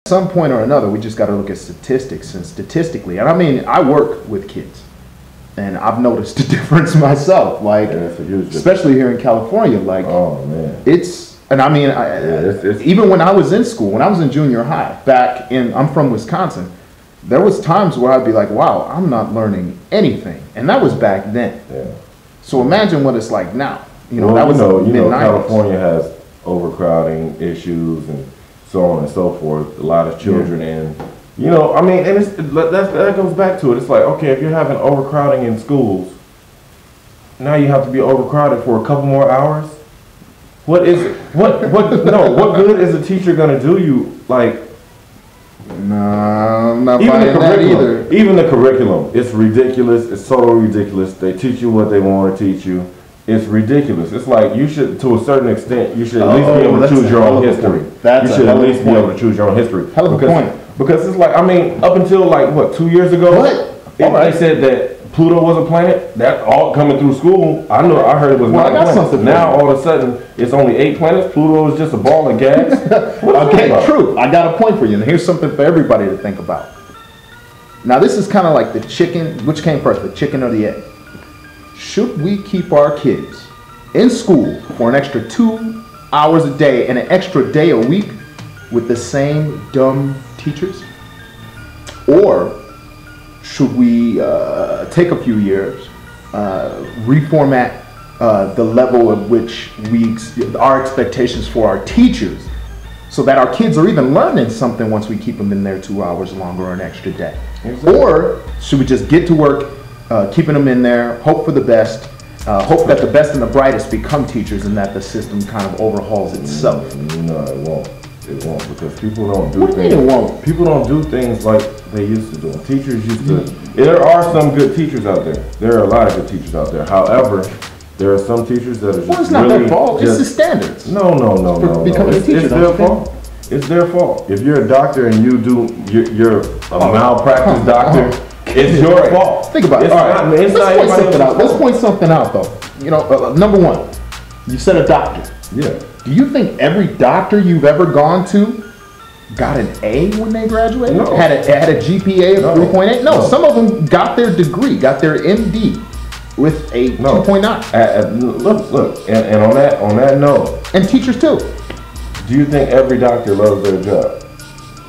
some point or another, we just got to look at statistics and statistically. And I mean, I work with kids, and I've noticed a difference myself. Like, especially here in California, like, oh man, and I mean, it's even when I was in school, when I was in junior high, I'm from Wisconsin, there was times where I'd be like, wow, I'm not learning anything, and that was back then. Yeah. So imagine what it's like now. You know, that was mid-90s. California has overcrowding issues and so on and so forth. A lot of children, and you know, I mean, and that goes back to it. It's like, okay, if you're having overcrowding in schools, now you have to be overcrowded for a couple more hours. What is it? What good is a teacher gonna do you? Like, no, I'm not buying that either. Even the curriculum, it's ridiculous. It's so ridiculous. They teach you what they want to teach you. It's ridiculous. It's like you should, to a certain extent, you should at least be able to choose your own history. You should at least be able to choose your own history. Hell of a point. Because it's like, I mean, up until like, what, 2 years ago? They said that Pluto was a planet. That all coming through school. I heard it was not a planet. Now all of a sudden, it's only 8 planets. Pluto is just a ball of gas. Okay, true. I got a point for you. And here's something for everybody to think about. Now, this is kind of like the chicken. Which came first, the chicken or the egg? Should we keep our kids in school for an extra 2 hours a day and an extra day a week with the same dumb teachers? Or should we take a few years, reformat the level at which our expectations for our teachers, so that our kids are even learning something once we keep them in there 2 hours longer or an extra day? Exactly. Or should we just get to work, keeping them in there, hope for the best, hope that the best and the brightest become teachers, and that the system kind of overhauls itself? No, it won't. It won't, because people don't do things. What do you mean it won't? People don't do things like they used to do. Teachers used to. There are some good teachers out there. There are a lot of good teachers out there. However, there are some teachers that are just it's not their fault. It's the standards. No. It's their fault. It's their fault. If you're a doctor and you're a malpractice doctor, it's your fault. Think about it. All right, let's point something out, though. You know, number one, you said a doctor. Yeah. Do you think every doctor you've ever gone to got an A when they graduated? No. Had a GPA of 3.8? No, some of them got their degree, got their MD with a 2.9. Look, and on that note. And teachers too. Do you think every doctor loves their job?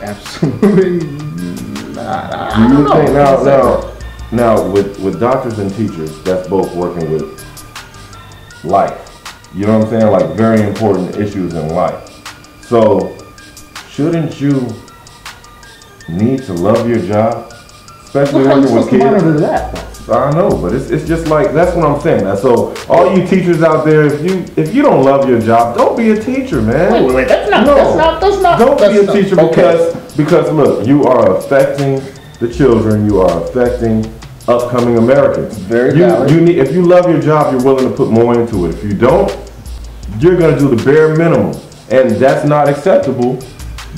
Absolutely not. Do you think now with doctors and teachers, that's both working with life. You know what I'm saying? Like very important issues in life. So shouldn't you need to love your job? Especially when you're with kids. Monitor that, though? I know, but it's just like, that's what I'm saying. So all you teachers out there, if you don't love your job, don't be a teacher, man. Wait, that's not. Don't be a teacher because look, you are affecting the children. You are affecting upcoming Americans. Very valid. If you love your job, you're willing to put more into it. If you don't, you're going to do the bare minimum, and that's not acceptable.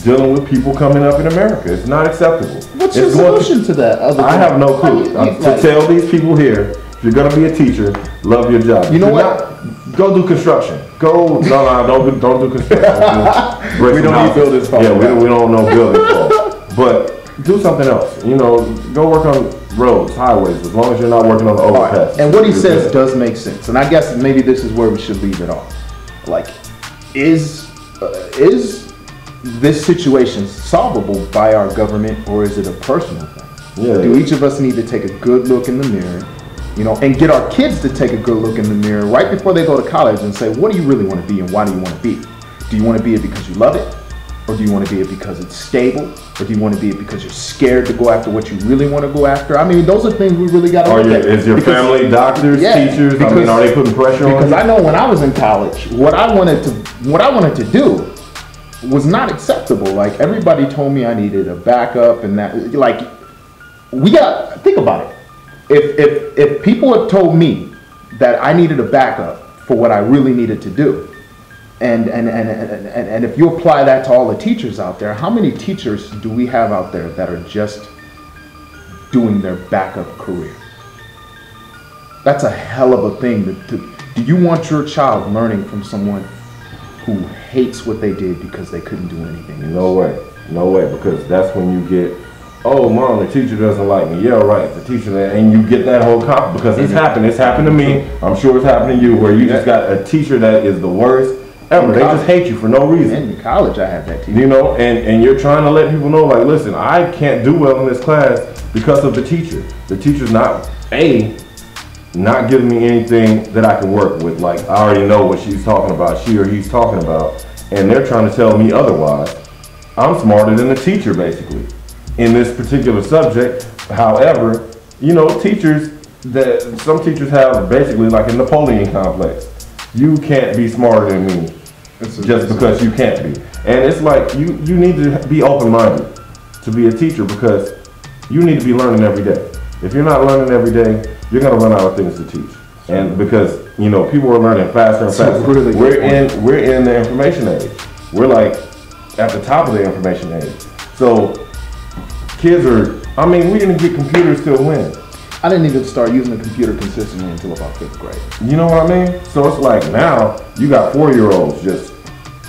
Dealing with people coming up in America, it's not acceptable. What's your solution to that? I have no clue. To tell these people here, if you're going to be a teacher, love your job. You know what? Go do construction. Don't do construction. We don't need buildings. Yeah, we don't know buildings. But do something else. You know, go work on roads, highways, as long as you're not working on the overpass. And what he says does make sense. And I guess maybe this is where we should leave it off. Like, is this situation solvable by our government, or is it a personal thing? Yeah. Do each of us need to take a good look in the mirror, you know, and get our kids to take a good look in the mirror right before they go to college and say, what do you really want to be and why do you want to be? Do you want to be it because you love it? Or do you want to be it because it's stable? Or do you want to be it because you're scared to go after what you really want to go after? I mean, those are things we really got to look at. Is your family doctors, teachers? I mean, are they putting pressure on you? Because I know when I was in college, what I wanted to do was not acceptable. Like, everybody told me I needed a backup, and that, like, think about it. If people had told me that I needed a backup for what I really needed to do, and if you apply that to all the teachers out there, how many teachers do we have out there that are just doing their backup career? That's a hell of a thing. Do you want your child learning from someone who hates what they did because they couldn't do anything else? No way. No way, because that's when you get, oh, mom, the teacher doesn't like me. Yeah, right, the teacher, and you get that whole comp because it's happened. It's happened to me. I'm sure it's happened to you, where you just got a teacher that is the worst ever. They just hate you for no reason. And in college, I had that teacher. You know, and you're trying to let people know, like, listen, I can't do well in this class because of the teacher. The teacher's not giving me anything that I can work with. Like, I already know what she's talking about, she or he's talking about, and they're trying to tell me otherwise. I'm smarter than the teacher, basically, in this particular subject. However, you know, some teachers have basically like a Napoleon complex. You can't be smarter than me just because you can't be. And it's like, you need to be open-minded to be a teacher, because you need to be learning every day. If you're not learning every day, you're gonna run out of things to teach. And because, you know, people are learning faster and faster. Really we're in the information age. We're like at the top of the information age. So kids are, I mean, we're gonna get computers till when? I didn't even start using the computer consistently until about 5th grade. You know what I mean? So it's like now you got 4-year-olds just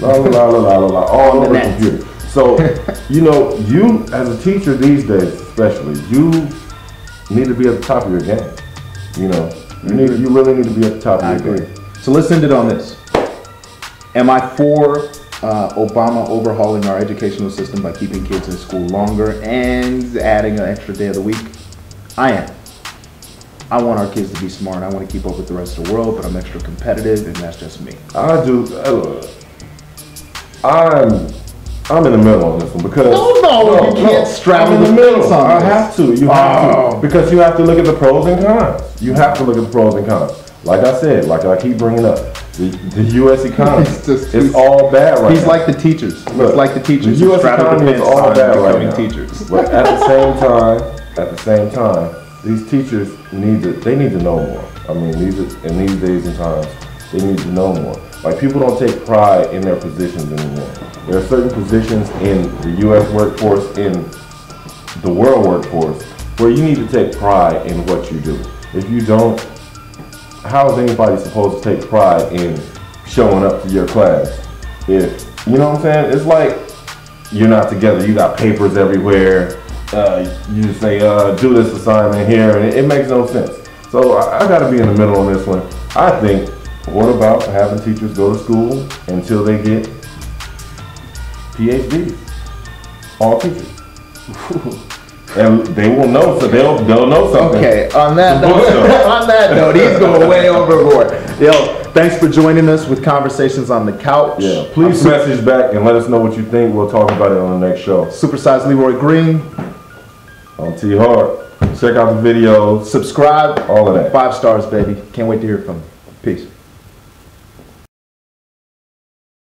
la la la la la la all over the computer. So, you know, you as a teacher these days, especially, you need to be at the top of your game. You know, you really need to be at the top of your game. So let's end it on this. Am I for Obama overhauling our educational system by keeping kids in school longer and adding an extra day of the week? I am. I want our kids to be smart. I want to keep up with the rest of the world, but I'm extra competitive, and that's just me. I do. I'm in the middle on this one, because no, you can't straddle the middle. I have to. You have to, because you have to look at the pros and cons. You have to look at the pros and cons. Like I said, like I keep bringing up, the U.S. economy, it's all bad right now. He's like the teachers. Look, it's like the teachers. The U.S. economy is all bad right now. Teachers. But at the same time, these teachers need to know more. I mean, in these days and times, they need to know more. Like, people don't take pride in their positions anymore. There are certain positions in the U.S. workforce, in the world workforce, where you need to take pride in what you do. If you don't, how is anybody supposed to take pride in showing up to your class? If, you know what I'm saying? It's like you're not together. You got papers everywhere. You just say, do this assignment here, and it makes no sense. So I got to be in the middle on this one. I think, what about having teachers go to school until they get PhDs? All teachers. And they will know, so they'll know something. Okay, on that note, he's going way overboard. Yo, thanks for joining us with Conversations on the Couch. Yeah, please message back and let us know what you think. We'll talk about it on the next show. Supersize Leroy Green. On T Hard. Check out the videos. Subscribe. All of that. 5 stars, baby. Can't wait to hear from you. Peace.